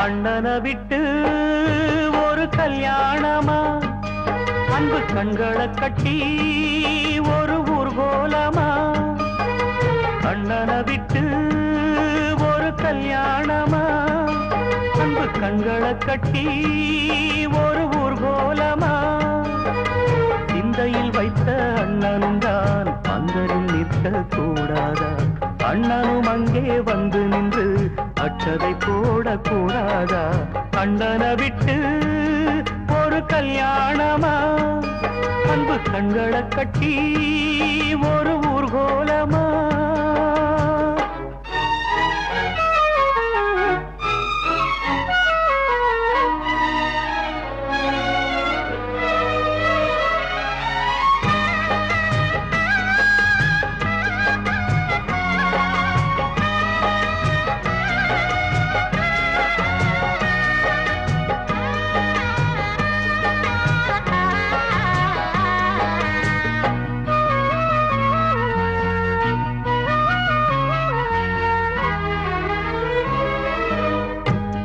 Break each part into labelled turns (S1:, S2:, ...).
S1: அண்ணனை விட்டு ஒரு கல்யாணமா, அன்பு கண்களை கட்டி ஒரு ஊர்கோலமா. அண்ணனை விட்டு ஒரு கல்யாணமா, அன்பு கண்களை கட்டி ஒரு ஊர்கோலமா. சிந்தையில் வைத்த அண்ணனும் தான் பந்தலில் நிற்க கூடாதா? அண்ணனும் அங்கே வந்து நின்று அச்சதை போடக்கூடாதா? அண்ணனை விட்டு ஒரு கல்யாணமா, அன்பு கண்களை கட்டி ஒரு ஊர்கோலமா.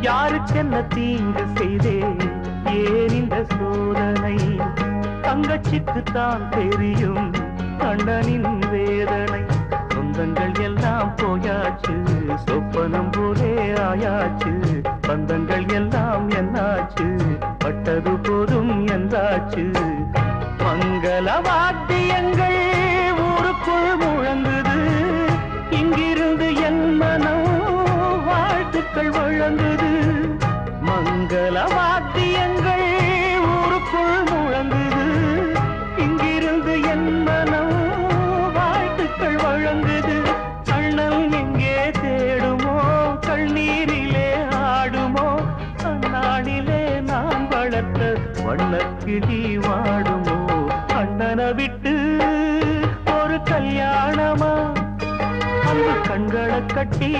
S1: யாருக்கென்ன தீங்கு செய்தே ஏன் இந்த சோதனை? தங்கச்சிக்குத்தான் தெரியும் அண்ணனின் வேதனை. சொந்தங்கள் எல்லாம் போயாச்சு, சொப்பனம் போலே ஆயாச்சு. பந்தங்கள் எல்லாம் என்னாச்சு, பட்டது போதும் என்றாச்சு. மங்கள வாத்தியங்கள் ஊருக்குள் முழங்குது, இங்கிருந்து என் மனம் வாழ்த்துக்கள் வழங்குது. மங்கள வாத்தியங்கள் ஊருக்குள் முழங்குது, இங்கிருந்து என் மனம் வாழ்த்துக்கள் வழங்குது. அண்ணல் எங்கே தேடுமோ, கண்ணீரிலே ஆடுமோ, அந்நாளிலே நான் வளர்த்த வண்ணக்கிளி வாடுமோ. அண்ணனை விட்டு ஒரு கல்யாணமா, அன்பு கண்களை கட்டி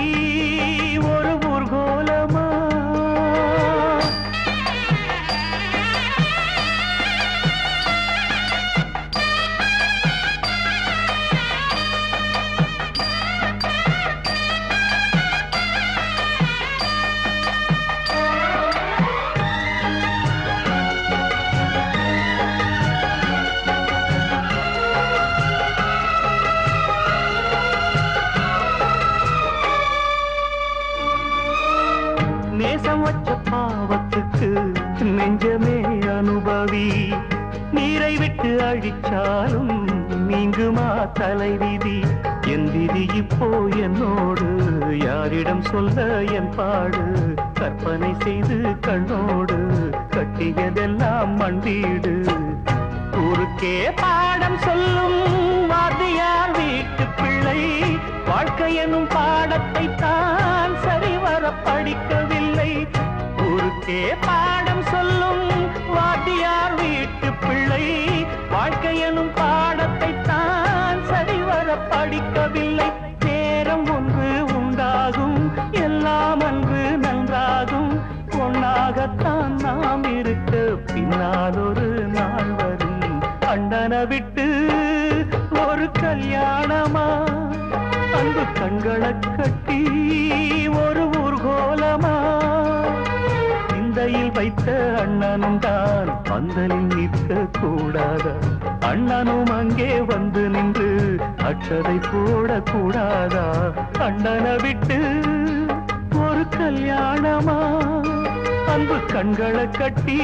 S1: ஒரு ஊர்கோலமா. நேசம் வச்ச பாவத்துக்கு நெஞ்சமே அனுபவி. நீரை விட்டு அழிச்சாலும் நீங்குமா தலைவிதி? என் விதி இப்போ என்னோடு, யாரிடம் சொல்ல என் பாடு? கற்பனை செய்து கண்ணோடு கட்டியதெல்லாம் மண்டீடு. ஊருக்கே பாடம் சொல்லும் வாத்தியார் வீட்டு பிள்ளை, வாழ்க்கை எனும் பாடத்தை தான் சரிவர படிக்கவில்லை. ஊருக்கே பாடம் சொல்லும் வாத்தியார் வீட்டு பிள்ளை, வாழ்க்கை எனும் பாடத்தை தான் சரிவர படிக்கவில்லை. நேரம் ஒன்று உண்டாகும், எல்லாம் அன்று நன்றாகும். ஒன்னாகத்தான் நாம் இருக்க பின்னால் ஒரு நாள் வரும். அண்ணனை விட்டு ஒரு கல்யாணமா, அன்பு கண்களை கட்டி ஒரு ஊர்கோலமா. சிந்தையில் வைத்த அண்ணனும் தான் பந்தலில் நிற்க கூடாதா? அண்ணனும் அங்கே வந்து நின்று அச்சதை போடக்கூடாதா? அண்ணனை விட்டு ஒரு கல்யாணமா, அன்பு கண்களை கட்டி